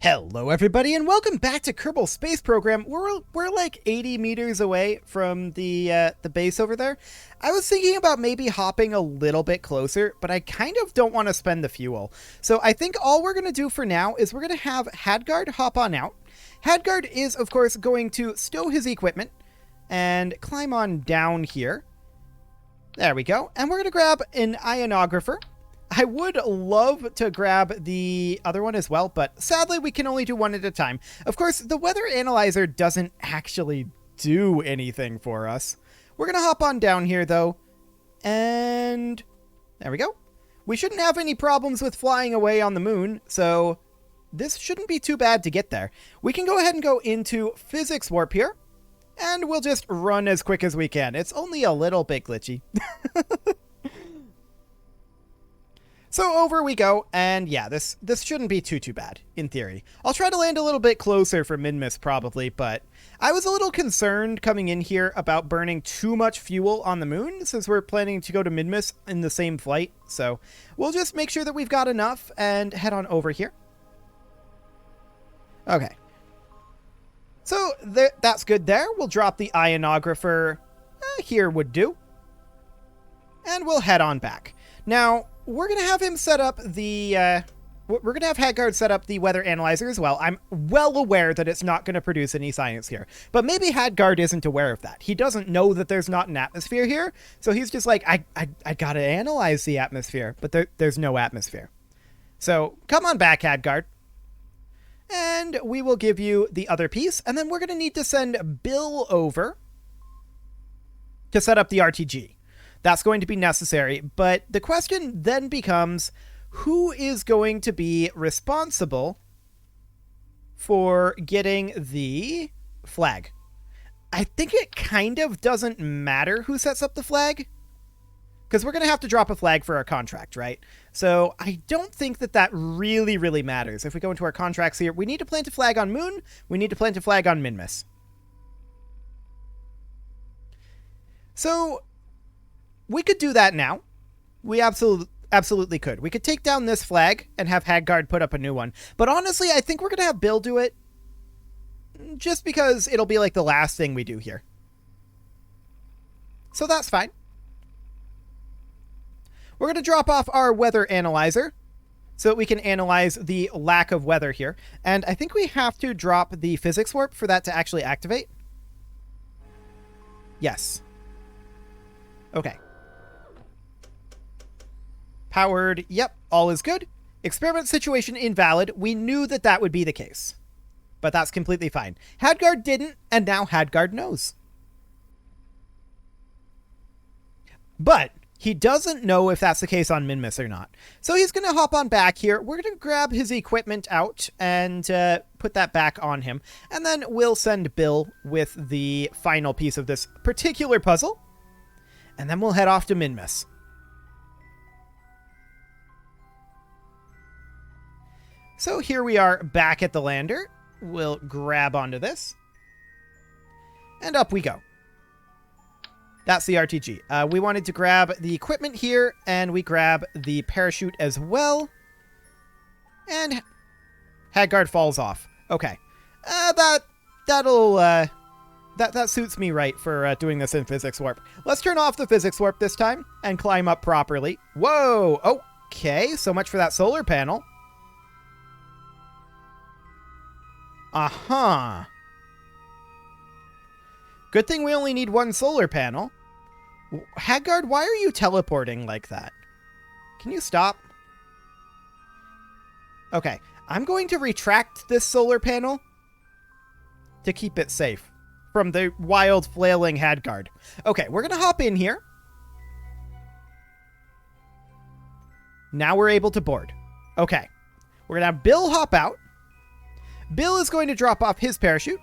Hello everybody and welcome back to Kerbal Space Program. We're like 80 meters away from the base over there. I was thinking about maybe hopping a little bit closer, but I kind of don't want to spend the fuel. So I think all we're going to do for now is we're going to have Hadgard hop on out. Hadgard is of course going to stow his equipment and climb on down here. There we go. And we're going to grab an ionographer. I would love to grab the other one as well, but sadly we can only do one at a time. Of course, the weather analyzer doesn't actually do anything for us. We're going to hop on down here though, and there we go. We shouldn't have any problems with flying away on the moon, so this shouldn't be too bad to get there. We can go ahead and go into physics warp here, and we'll just run as quick as we can. It's only a little bit glitchy. So over we go, and yeah, this shouldn't be too bad, in theory. I'll try to land a little bit closer for Minmus, probably, but I was a little concerned coming in here about burning too much fuel on the moon, since we're planning to go to Minmus in the same flight, so we'll just make sure that we've got enough and head on over here. Okay. So that's good there. We'll drop the ionographer here would do, and we'll head on back. Now, we're going to have him set up the, we're going to have Hadgard set up the weather analyzer as well. I'm well aware that it's not going to produce any science here, but maybe Hadgard isn't aware of that. He doesn't know that there's not an atmosphere here, so he's just like, I got to analyze the atmosphere, but there's no atmosphere. So come on back, Hadgard. And we will give you the other piece, and then we're going to need to send Bill over to set up the RTG. That's going to be necessary, but the question then becomes, who is going to be responsible for getting the flag? I think it kind of doesn't matter who sets up the flag, because we're going to have to drop a flag for our contract, right? So I don't think that really matters. If we go into our contracts here, we need to plant a flag on Moon, we need to plant a flag on Minmus. So we could do that now. We absolutely could. We could take down this flag and have Hadgard put up a new one. But honestly, I think we're going to have Bill do it just because it'll be like the last thing we do here. So that's fine. We're going to drop off our weather analyzer so that we can analyze the lack of weather here. And I think we have to drop the physics warp for that to actually activate. Yes. Okay. Powered, yep, all is good. Experiment situation invalid. We knew that would be the case. But that's completely fine. Hadgard didn't, and now Hadgard knows. But he doesn't know if that's the case on Minmus or not. So he's going to hop on back here. We're going to grab his equipment out and put that back on him. And then we'll send Bill with the final piece of this particular puzzle. And then we'll head off to Minmus. So here we are back at the lander. We'll grab onto this. And up we go. That's the RTG. We wanted to grab the equipment here, and we grab the parachute as well. And Hadgard falls off. Okay. That suits me right for doing this in physics warp. Let's turn off the physics warp this time and climb up properly. Whoa! Okay, so much for that solar panel. Uh-huh. Good thing we only need one solar panel. Hadgard, why are you teleporting like that? Can you stop? Okay, I'm going to retract this solar panel to keep it safe from the wild flailing Hadgard. Okay, we're going to hop in here. Now we're able to board. Okay, we're going to have Bill hop out. Bill is going to drop off his parachute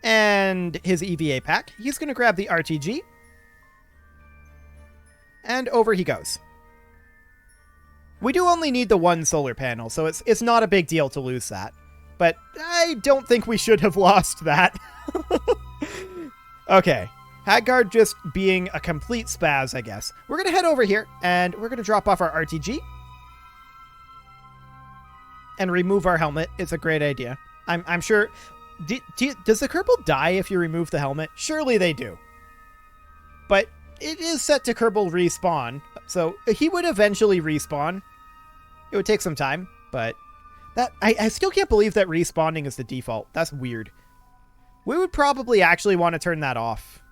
and his EVA pack. He's going to grab the RTG. And over he goes. We do only need the one solar panel, so it's not a big deal to lose that. But I don't think we should have lost that. Okay. Hadgard just being a complete spaz, I guess. We're going to head over here, and we're going to drop off our RTG. and remove our helmet. It's a great idea. I'm sure... does the Kerbal die if you remove the helmet? Surely they do. But it is set to Kerbal respawn, so he would eventually respawn. It would take some time, but... I still can't believe that respawning is the default. That's weird. We would probably actually want to turn that off.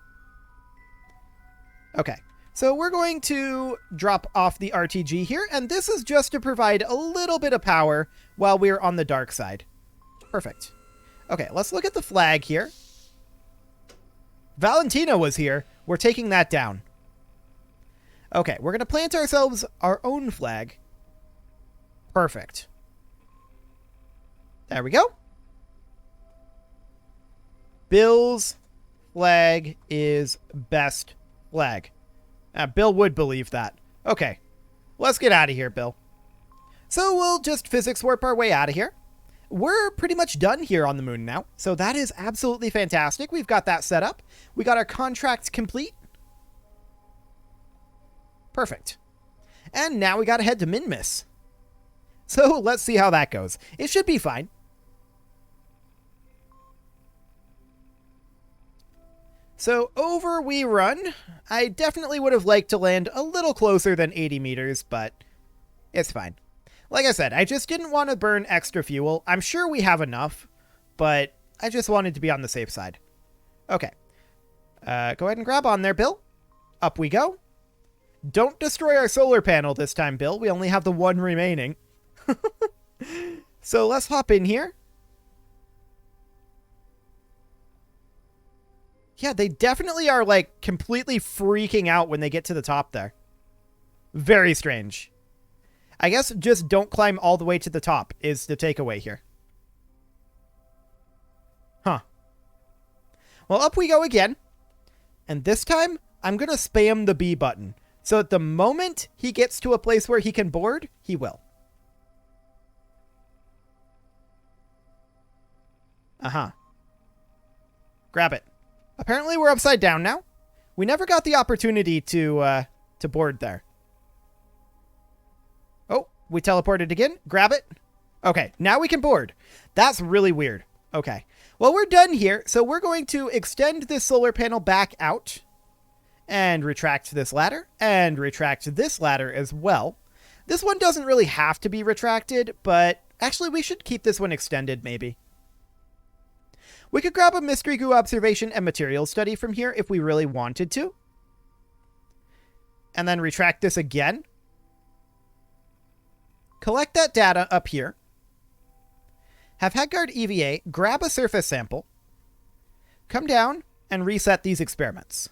Okay, so we're going to drop off the RTG here, and this is just to provide a little bit of power while we're on the dark side. Perfect. Okay, let's look at the flag here. Valentina was here. We're taking that down. Okay, we're going to plant ourselves our own flag. Perfect. There we go. Bill's flag is best flag. Bill would believe that. Okay, let's get out of here, Bill. So we'll just physics warp our way out of here. We're pretty much done here on the moon now, so that is absolutely fantastic. We've got that set up. We got our contract complete. Perfect. And now we gotta head to Minmus. So let's see how that goes. It should be fine. So over we run. I definitely would have liked to land a little closer than 80 meters, but it's fine. Like I said, I just didn't want to burn extra fuel. I'm sure we have enough, but I just wanted to be on the safe side. Okay. Go ahead and grab on there, Bill. Up we go. Don't destroy our solar panel this time, Bill. We only have the one remaining. So let's hop in here. Yeah, they definitely are, like, completely freaking out when they get to the top there. Very strange. I guess just don't climb all the way to the top is the takeaway here. Huh. Well, up we go again. And this time, I'm going to spam the B button. So at the moment he gets to a place where he can board, he will. Uh-huh. Grab it. Apparently we're upside down now. We never got the opportunity to board there. Oh, we teleported again. Grab it. Okay, now we can board. That's really weird. Okay. Well, we're done here, so we're going to extend this solar panel back out and retract this ladder and retract this ladder as well. This one doesn't really have to be retracted, but actually we should keep this one extended maybe. We could grab a mystery goo observation and material study from here if we really wanted to. And then retract this again. Collect that data up here. Have Headguard EVA grab a surface sample. Come down and reset these experiments.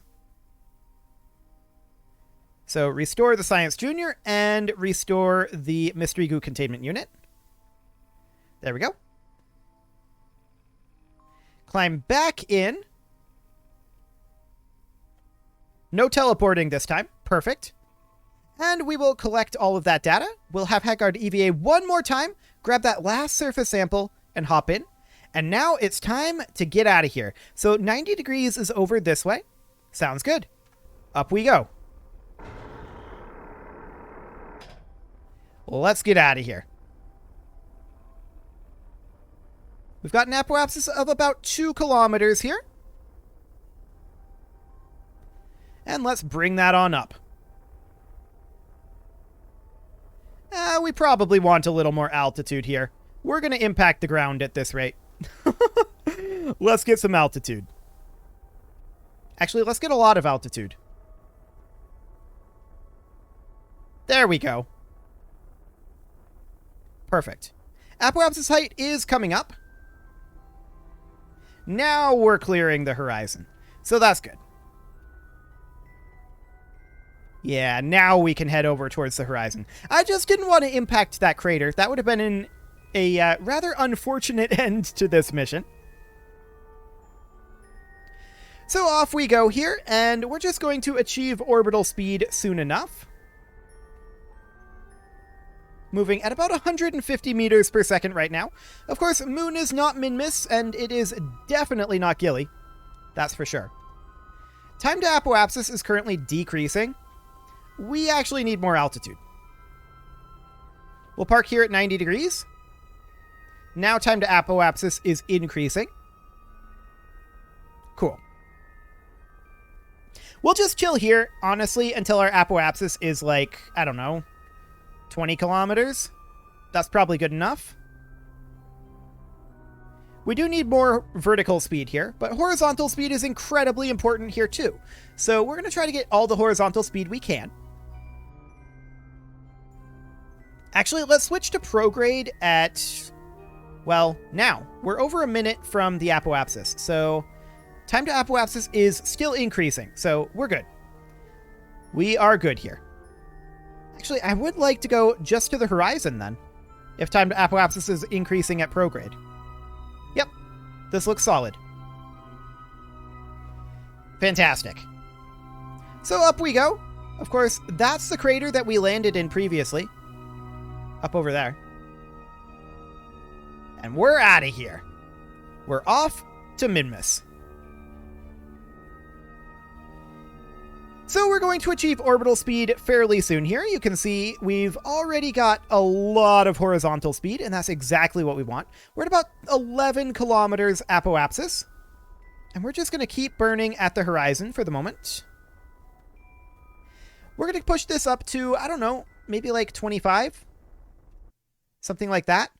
So restore the Science Junior and restore the mystery goo containment unit. There we go. Climb back in. No teleporting this time. Perfect. And we will collect all of that data. We'll have Headguard EVA one more time, grab that last surface sample, and hop in. And now it's time to get out of here. So 90 degrees is over this way. Sounds good. Up we go. Let's get out of here. We've got an apoapsis of about 2 kilometers here. And let's bring that on up. We probably want a little more altitude here. We're going to impact the ground at this rate. Let's get some altitude. Actually, let's get a lot of altitude. There we go. Perfect. Apoapsis height is coming up. Now we're clearing the horizon. So that's good. Yeah, now we can head over towards the horizon. I just didn't want to impact that crater. That would have been a rather unfortunate end to this mission. So off we go here, and we're just going to achieve orbital speed soon enough. Moving at about 150 meters per second right now. Of course, Moon is not Minmus, and it is definitely not Gilly. That's for sure. Time to apoapsis is currently decreasing. We actually need more altitude. We'll park here at 90 degrees. Now time to apoapsis is increasing. Cool. We'll just chill here, honestly, until our apoapsis is like, I don't know, 20 kilometers. That's probably good enough. We do need more vertical speed here, but horizontal speed is incredibly important here too. So we're going to try to get all the horizontal speed we can. Actually, let's switch to prograde at, well, now. We're over a minute from the apoapsis, so time to apoapsis is still increasing, so we're good. We are good here. Actually, I would like to go just to the horizon then, if time to apoapsis is increasing at prograde. Yep, this looks solid. Fantastic. So up we go. Of course, that's the crater that we landed in previously. Up over there. And we're out of here. We're off to Minmus. So we're going to achieve orbital speed fairly soon here. You can see we've already got a lot of horizontal speed, and that's exactly what we want. We're at about 11 kilometers apoapsis. And we're just going to keep burning at the horizon for the moment. We're going to push this up to, I don't know, maybe like 25? Something like that.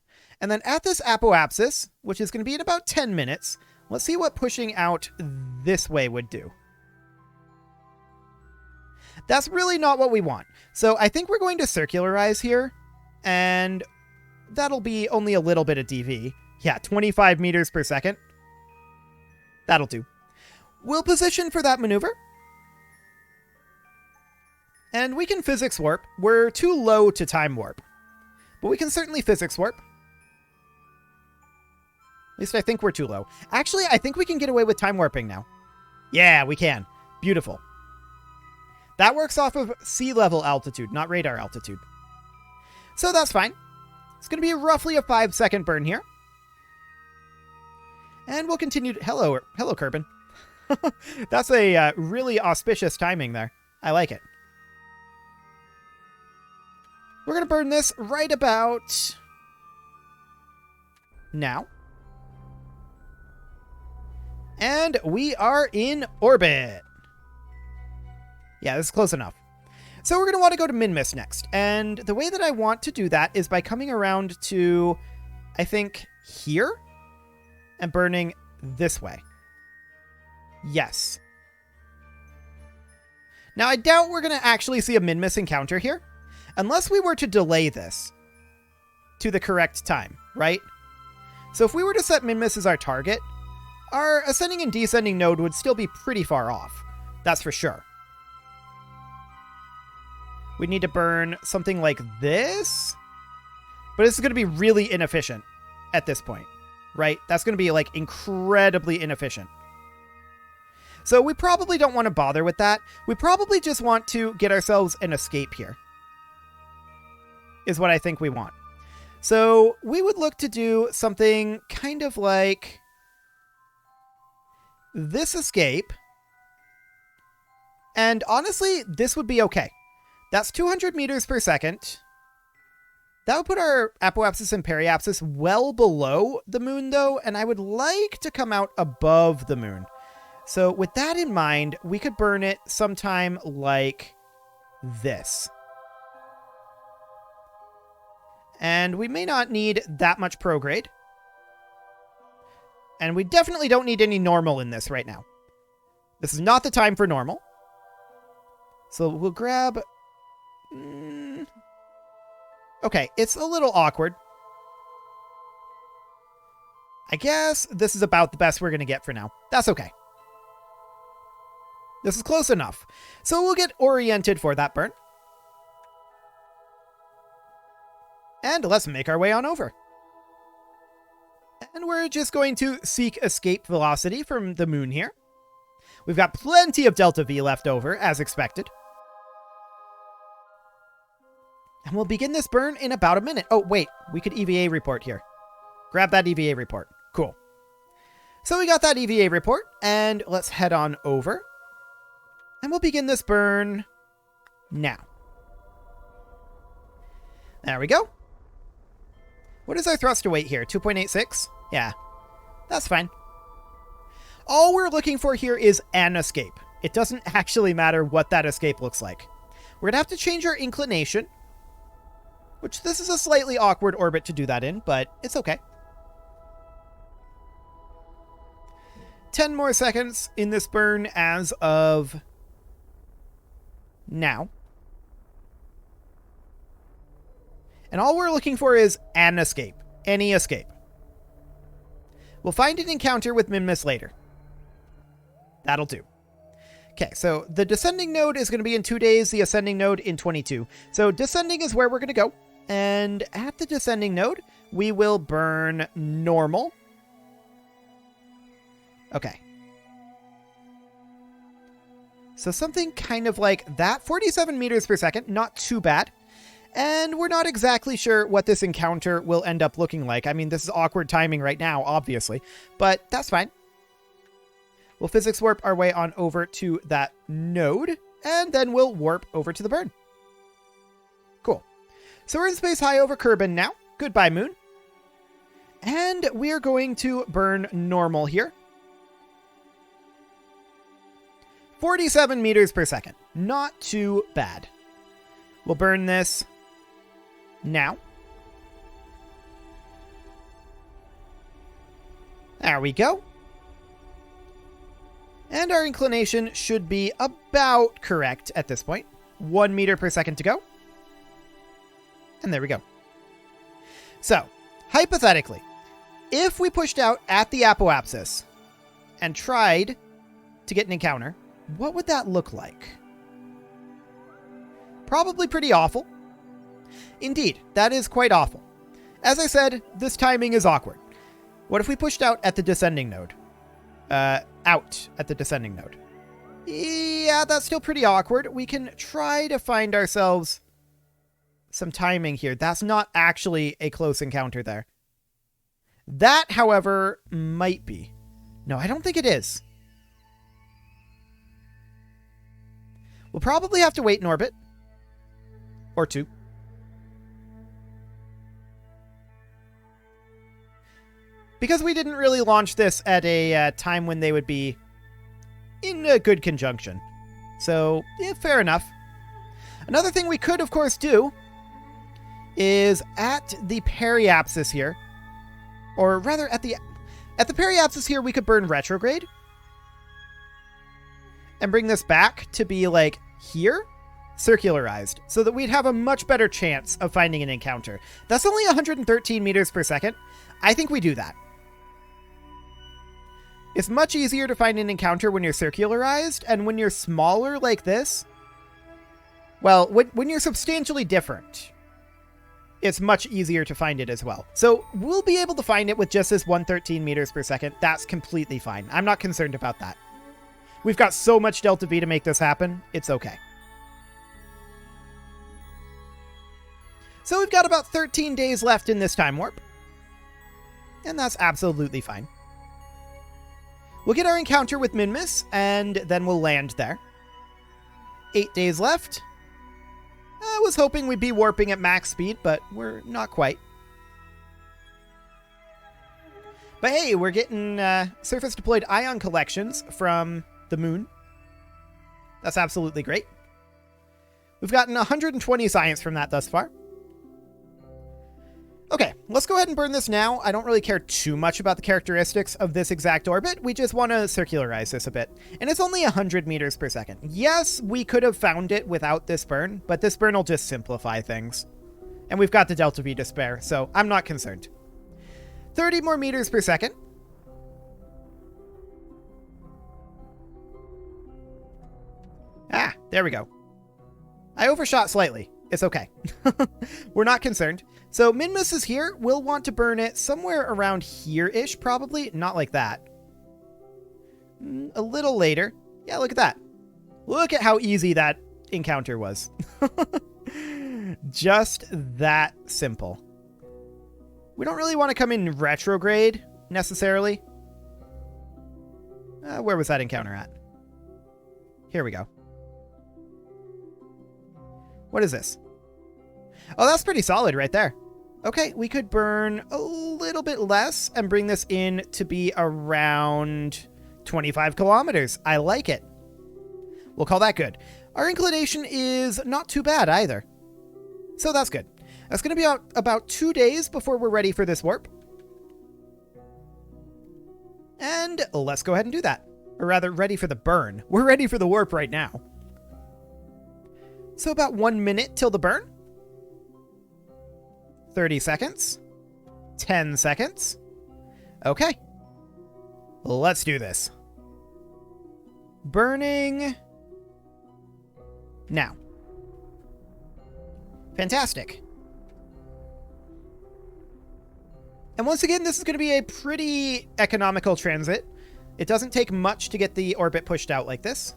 And then at this apoapsis, which is going to be in about 10 minutes, let's see what pushing out this way would do. That's really not what we want. So I think we're going to circularize here, and that'll be only a little bit of DV. Yeah, 25 meters per second. That'll do. We'll position for that maneuver. And we can physics warp. We're too low to time warp. But we can certainly physics warp. At least I think we're too low. Actually, I think we can get away with time warping now. Yeah, we can. Beautiful. That works off of sea level altitude, not radar altitude. So that's fine. It's going to be roughly a 5-second burn here. And we'll continue to... Hello, Kerbal. That's a really auspicious timing there. I like it. We're going to burn this right about now. And we are in orbit. Yeah, this is close enough. So we're going to want to go to Minmus next. And the way that I want to do that is by coming around to, I think, here. And burning this way. Yes. Now, I doubt we're going to actually see a Minmus encounter here. Unless we were to delay this to the correct time, right? So if we were to set Minmus as our target, our ascending and descending node would still be pretty far off. That's for sure. We need to burn something like this. But this is going to be really inefficient at this point, right? That's going to be like incredibly inefficient. So we probably don't want to bother with that. We probably just want to get ourselves an escape here. Is what I think we want. So we would look to do something kind of like this escape. And honestly, this would be okay. That's 200 meters per second. That would put our apoapsis and periapsis well below the moon, though, and I would like to come out above the moon. So with that in mind, we could burn it sometime like this. And we may not need that much prograde. And we definitely don't need any normal in this right now. This is not the time for normal. So we'll grab... Okay, it's a little awkward. I guess this is about the best we're going to get for now. That's okay. This is close enough. So we'll get oriented for that burn. And let's make our way on over. And we're just going to seek escape velocity from the moon here. We've got plenty of delta V left over, as expected. And we'll begin this burn in about a minute. Oh, wait, we could EVA report here. Grab that EVA report. Cool. So we got that EVA report, and let's head on over. And we'll begin this burn now. There we go. What is our thrust to weight here? 2.86? Yeah, that's fine. All we're looking for here is an escape. It doesn't actually matter what that escape looks like. We're going to have to change our inclination, which this is a slightly awkward orbit to do that in, but it's okay. 10 more seconds in this burn as of now. And all we're looking for is an escape. Any escape. We'll find an encounter with Minmus later. That'll do. Okay, so the descending node is going to be in 2 days, the ascending node in 22. So descending is where we're going to go. And at the descending node, we will burn normal. Okay. So something kind of like that. 47 meters per second, not too bad. And we're not exactly sure what this encounter will end up looking like. I mean, this is awkward timing right now, obviously, but that's fine. We'll physics warp our way on over to that node, and then we'll warp over to the burn. Cool. So we're in space high over Kerbal now. Goodbye, moon. And we are going to burn normal here. 47 meters per second. Not too bad. We'll burn this now. There we go. And our inclination should be about correct at this point. 1 meter per second to go. And there we go. So, hypothetically, if we pushed out at the apoapsis and tried to get an encounter, what would that look like? Probably pretty awful. Indeed, that is quite awful. As I said, this timing is awkward. What if we pushed out at the descending node? Out at the descending node. Yeah, that's still pretty awkward. We can try to find ourselves some timing here. That's not actually a close encounter there. That, however, might be. No, I don't think it is. We'll probably have to wait in orbit. Or two. Because we didn't really launch this at a time when they would be in a good conjunction. So, yeah, fair enough. Another thing we could, of course, do is at the periapsis here, or rather at the periapsis here, we could burn retrograde and bring this back to be like here, circularized, so that we'd have a much better chance of finding an encounter. That's only 113 meters per second. I think we do that. It's much easier to find an encounter when you're circularized, and when you're smaller like this, well, when you're substantially different, it's much easier to find it as well. So we'll be able to find it with just this 113 meters per second. That's completely fine. I'm not concerned about that. We've got so much delta V to make this happen. It's okay. So we've got about 13 days left in this time warp. And that's absolutely fine. We'll get our encounter with Minmus, and then we'll land there. 8 days left. I was hoping we'd be warping at max speed, but we're not quite. But hey, we're getting surface-deployed ion collections from the moon. That's absolutely great. We've gotten 120 science from that thus far. Okay, let's go ahead and burn this now. I don't really care too much about the characteristics of this exact orbit. We just want to circularize this a bit. And it's only 100 meters per second. Yes, we could have found it without this burn, but this burn will just simplify things. And we've got the delta V to spare, so I'm not concerned. 30 more meters per second. Ah, there we go. I overshot slightly. It's okay. We're not concerned. So Minmus is here. We'll want to burn it somewhere around here-ish, probably. Not like that. A little later. Yeah, look at that. Look at how easy that encounter was. Just that simple. We don't really want to come in retrograde, necessarily. Where was that encounter at? Here we go. What is this? Oh, that's pretty solid right there. Okay, we could burn a little bit less and bring this in to be around 25 kilometers. I like it. We'll call that good. Our inclination is not too bad either. So that's good. That's going to be about 2 days before we're ready for this warp. And let's go ahead and do that. Or rather, ready for the burn. We're ready for the warp right now. So about 1 minute till the burn. 30 seconds. 10 seconds. Okay. Let's do this. Burning now. Fantastic. And once again, this is going to be a pretty economical transit. It doesn't take much to get the orbit pushed out like this.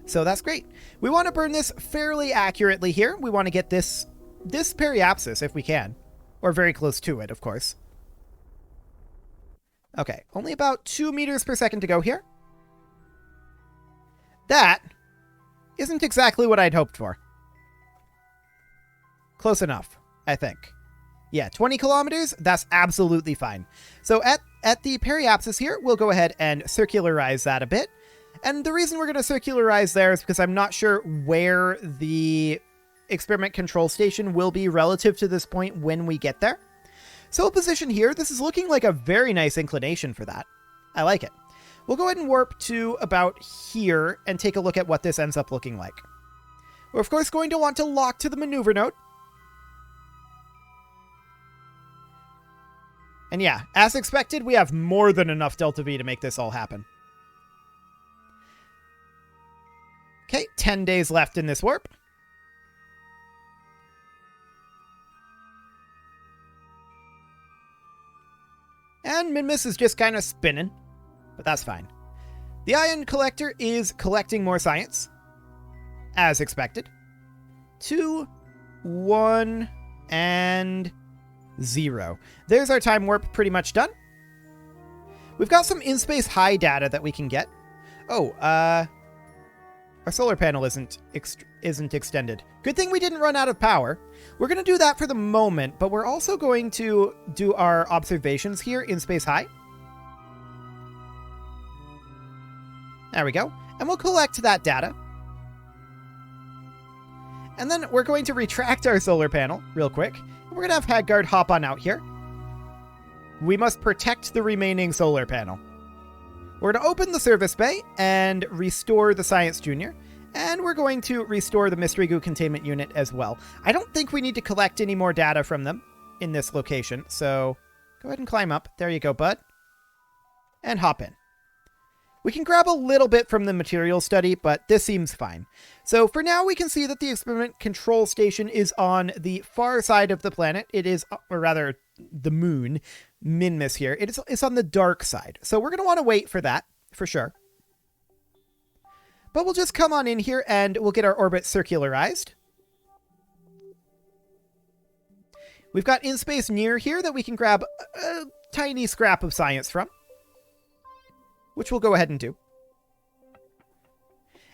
So that's great. We want to burn this fairly accurately here. We want to get this periapsis if we can. Or very close to it, of course. Okay, only about 2 meters per second to go here. That isn't exactly what I'd hoped for. Close enough, I think. Yeah, 20 kilometers, that's absolutely fine. So at the periapsis here, we'll go ahead and circularize that a bit. And the reason we're going to circularize there is because I'm not sure where the experiment control station will be relative to this point when we get there. So we'll position here. This is looking like a very nice inclination for that. I like it. We'll go ahead and warp to about here and take a look at what this ends up looking like. We're of course going to want to lock to the maneuver node. And yeah, as expected, we have more than enough delta V to make this all happen. Okay, 10 days left in this warp. And Minmus is just kind of spinning, but that's fine. The ion collector is collecting more science, as expected. 2, 1, and 0. There's our time warp pretty much done. We've got some in-space high data that we can get. Oh, our solar panel isn't extended. Good thing we didn't run out of power. We're going to do that for the moment, but we're also going to do our observations here in space high. There we go. And we'll collect that data. And then we're going to retract our solar panel real quick. We're going to have Hadgard hop on out here. We must protect the remaining solar panel. We're going to open the service bay and restore the Science Junior. And we're going to restore the Mystery Goo containment unit as well. I don't think we need to collect any more data from them in this location. So go ahead and climb up. There you go, bud. And hop in. We can grab a little bit from the material study, but this seems fine. So for now, we can see that the experiment control station is on the far side of the planet. It is, or rather, the moon, Minmus here. It's on the dark side. So we're going to want to wait for that, for sure. But we'll just come on in here and we'll get our orbit circularized. We've got in-space near here that we can grab a tiny scrap of science from, which we'll go ahead and do.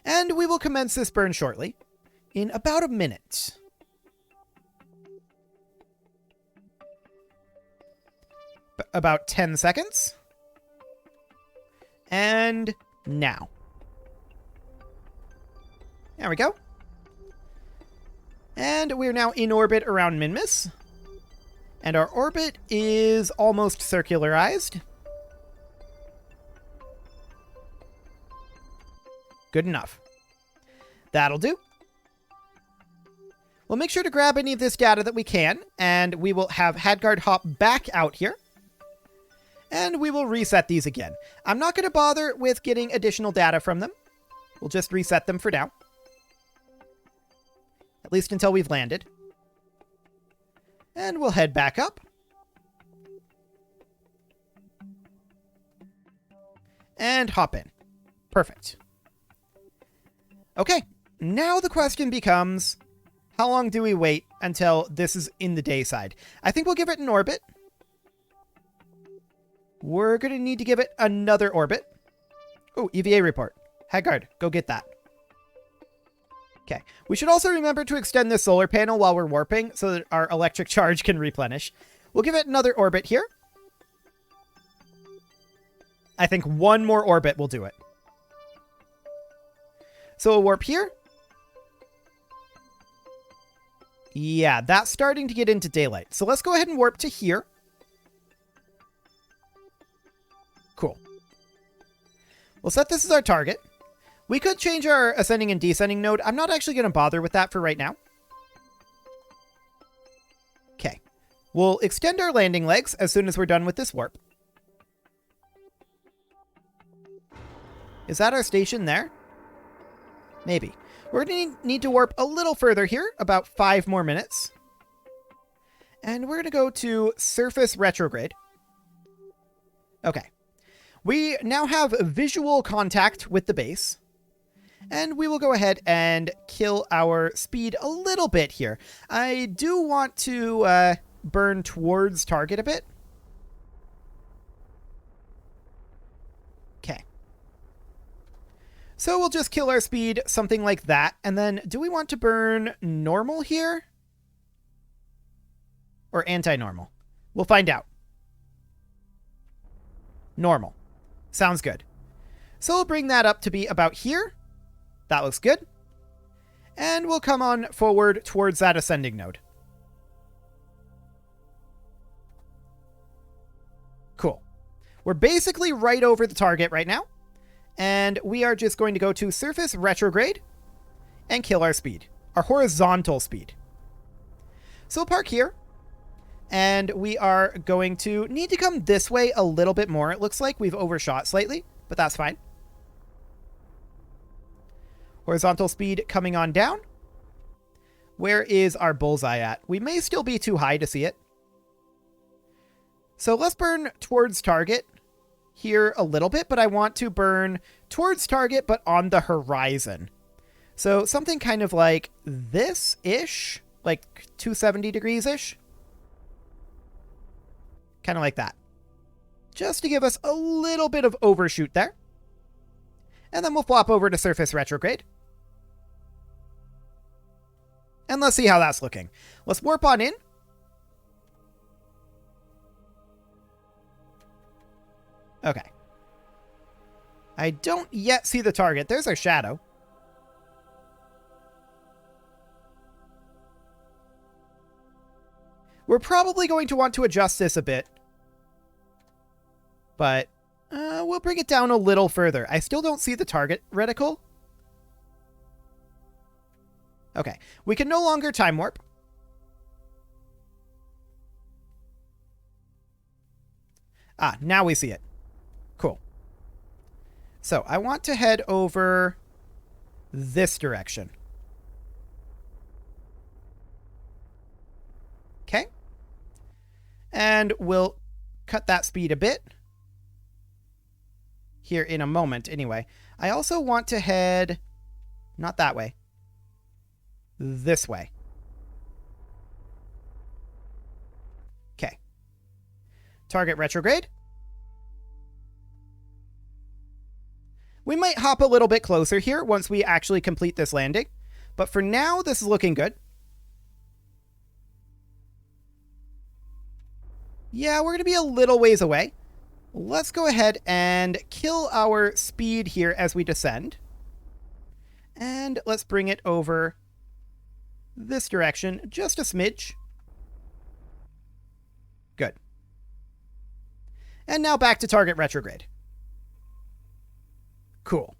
And we will commence this burn shortly, in about a minute. About 10 seconds. And now. There we go. And we're now in orbit around Minmus. And our orbit is almost circularized. Good enough. That'll do. We'll make sure to grab any of this data that we can, and we will have Hadgard hop back out here. And we will reset these again. I'm not going to bother with getting additional data from them. We'll just reset them for now. At least until we've landed. And we'll head back up. And hop in. Perfect. Okay, now the question becomes, how long do we wait until this is in the day side? I think we'll give it an orbit. We're going to need to give it another orbit. Oh, EVA report. Hadgard, go get that. Okay. We should also remember to extend the solar panel while we're warping so that our electric charge can replenish. We'll give it another orbit here. I think one more orbit will do it. So we'll warp here. Yeah, that's starting to get into daylight. So let's go ahead and warp to here. Cool. We'll set this as our target. We could change our ascending and descending node. I'm not actually going to bother with that for right now. Okay. We'll extend our landing legs as soon as we're done with this warp. Is that our station there? Maybe. We're going to need to warp a little further here, about 5 more minutes. And we're going to go to surface retrograde. Okay. We now have visual contact with the base. And we will go ahead and kill our speed a little bit here. I do want to burn towards target a bit. Okay. So we'll just kill our speed, something like that. And then do we want to burn normal here? Or anti-normal? We'll find out. Normal. Sounds good. So we'll bring that up to be about here. That looks good. And we'll come on forward towards that ascending node. Cool. We're basically right over the target right now. And we are just going to go to surface retrograde and kill our speed. Our horizontal speed. So we'll park here. And we are going to need to come this way a little bit more. It looks like we've overshot slightly, but that's fine. Horizontal speed coming on down. Where is our bullseye at? We may still be too high to see it. So let's burn towards target here a little bit, but I want to burn towards target, but on the horizon. So something kind of like this-ish, like 270 degrees-ish. Kind of like that. Just to give us a little bit of overshoot there. And then we'll flop over to surface retrograde. And let's see how that's looking. Let's warp on in. Okay. I don't yet see the target. There's our shadow. We're probably going to want to adjust this a bit. But we'll bring it down a little further. I still don't see the target reticle. Okay. We can no longer time warp. Ah, now we see it. Cool. So I want to head over this direction. Okay. And we'll cut that speed a bit. Here in a moment, anyway. I also want to head... not that way. This way. Okay. Target retrograde. We might hop a little bit closer here once we actually complete this landing. But for now, this is looking good. Yeah, we're going to be a little ways away. Let's go ahead and kill our speed here as we descend. And let's bring it over this direction just a smidge. Good. And now back to target retrograde. Cool.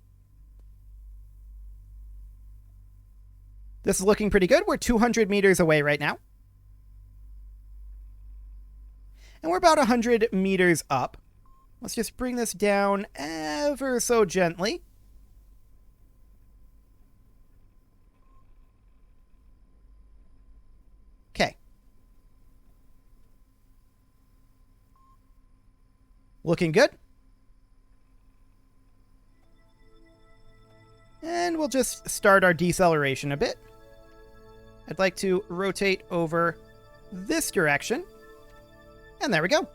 This is looking pretty good. We're 200 meters away right now. And we're about 100 meters up. Let's just bring this down ever so gently. Okay. Looking good. And we'll just start our deceleration a bit. I'd like to rotate over this direction. And there we go.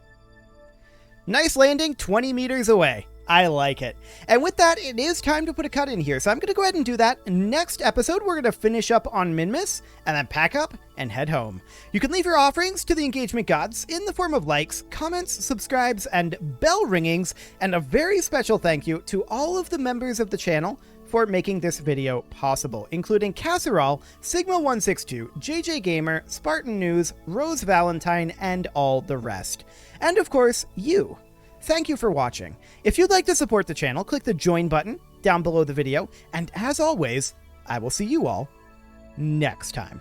Nice landing 20 meters away. I like it. And with that, it is time to put a cut in here. So I'm going to go ahead and do that. Next episode, we're going to finish up on Minmus and then pack up and head home. You can leave your offerings to the engagement gods in the form of likes, comments, subscribes, and bell ringings. And a very special thank you to all of the members of the channel for making this video possible, including Casserole, Sigma162, JJ Gamer, Spartan News, Rose Valentine, and all the rest. And of course, you. Thank you for watching. If you'd like to support the channel, click the join button down below the video, and as always, I will see you all next time.